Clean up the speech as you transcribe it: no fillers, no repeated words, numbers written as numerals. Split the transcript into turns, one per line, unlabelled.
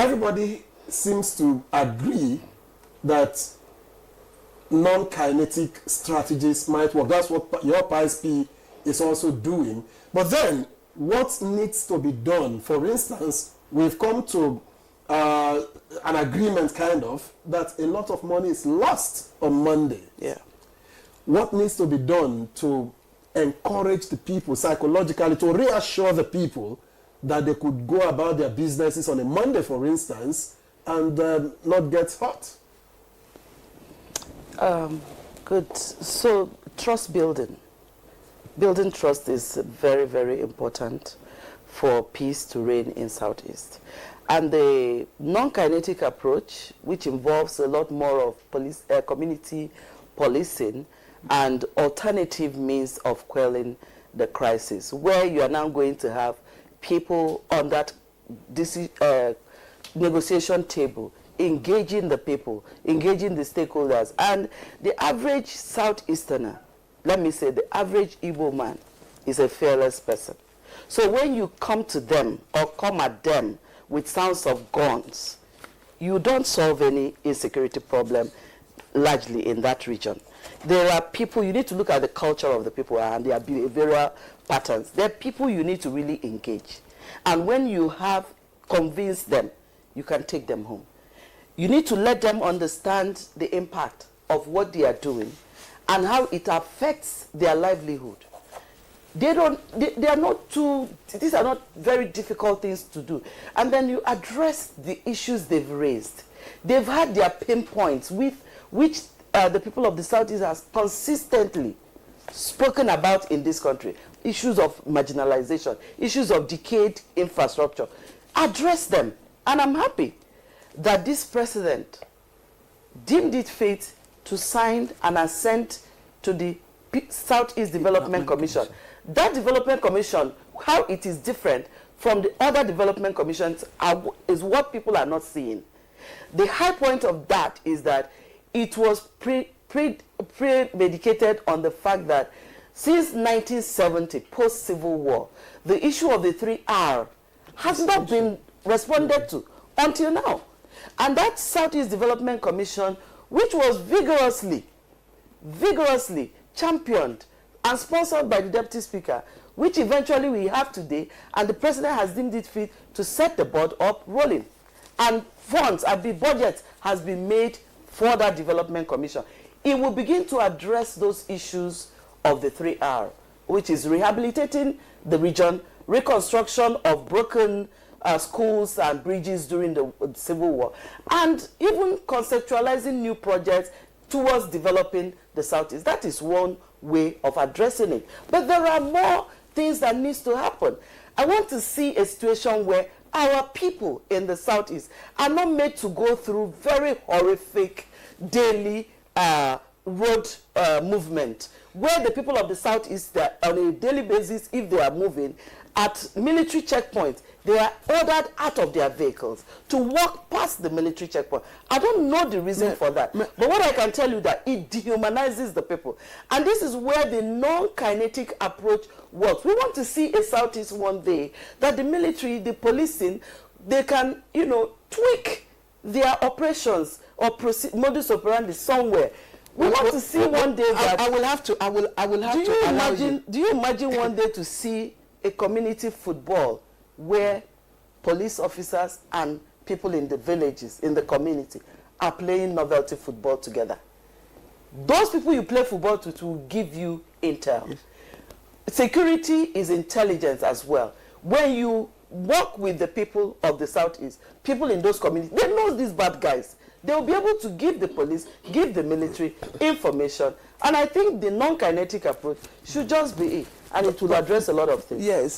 everybody seems to agree that non-kinetic strategies might work. That's what your PSP is also doing. But then, what needs to be done? For instance, we've come to an agreement, kind of, that a lot of money is lost on Monday.
Yeah.
What needs to be done to encourage the people psychologically, to reassure the people that they could go about their businesses on a Monday, for instance, and not get hurt?
Good. So, trust building. Building trust is very, very important for peace to reign in Southeast. And the non-kinetic approach, which involves a lot more of community policing and alternative means of quelling the crisis, where you are now going to have people on that negotiation table, engaging the people, engaging the stakeholders. And the average Southeasterner, let me say, the average Igbo man is a fearless person. So when you come to them or come at them with sounds of guns, you don't solve any insecurity problem largely in that region. There are people, you need to look at the culture of the people and their behavioral patterns. There are people you need to really engage. And when you have convinced them, you can take them home. You need to let them understand the impact of what they are doing and how it affects their livelihood. They are not these are not very difficult things to do. And then you address the issues they've raised. They've had their pain points with which the people of the Southeast has consistently spoken about in this country. Issues of marginalization, issues of decayed infrastructure. Address them. And I'm happy that this president deemed it fit to sign and assent to the Southeast Development Commission. That Development Commission, how it is different from the other development commissions is what people are not seeing. The high point of that is that it was premedicated on the fact that since 1970, post-Civil War, the issue of the 3R has not been responded to until now. And that Southeast Development Commission, which was vigorously championed and sponsored by the Deputy Speaker, which eventually we have today, and the President has deemed it fit to set the board up rolling. And funds and the budget has been made for that Development Commission. It will begin to address those issues of the 3R, which is rehabilitating the region, reconstruction of broken schools and bridges during the Civil War, and even conceptualizing new projects towards developing the Southeast. That is one way of addressing it. But there are more things that needs to happen. I want to see a situation where our people in the Southeast are not made to go through very horrific daily road movement, where the people of the Southeast, on a daily basis, if they are moving, at military checkpoints, they are ordered out of their vehicles to walk past the military checkpoint. I don't know the reason for that. But what I can tell you that it dehumanizes the people. And this is where the non-kinetic approach works. We want to see a Southeast one day that the military, the policing, they can, tweak their operations or modus operandi somewhere. We want to see one day that...
I will have to
do you imagine one day to see a community football where police officers and people in the villages, in the community, are playing novelty football together? Those people you play football with will give you intel. Yes. Security is intelligence as well. When you work with the people of the Southeast, people in those communities, they know these bad guys. They will be able to give the police, give the military information. And I think the non-kinetic approach should just be it. And it will address a lot of things.
Yes.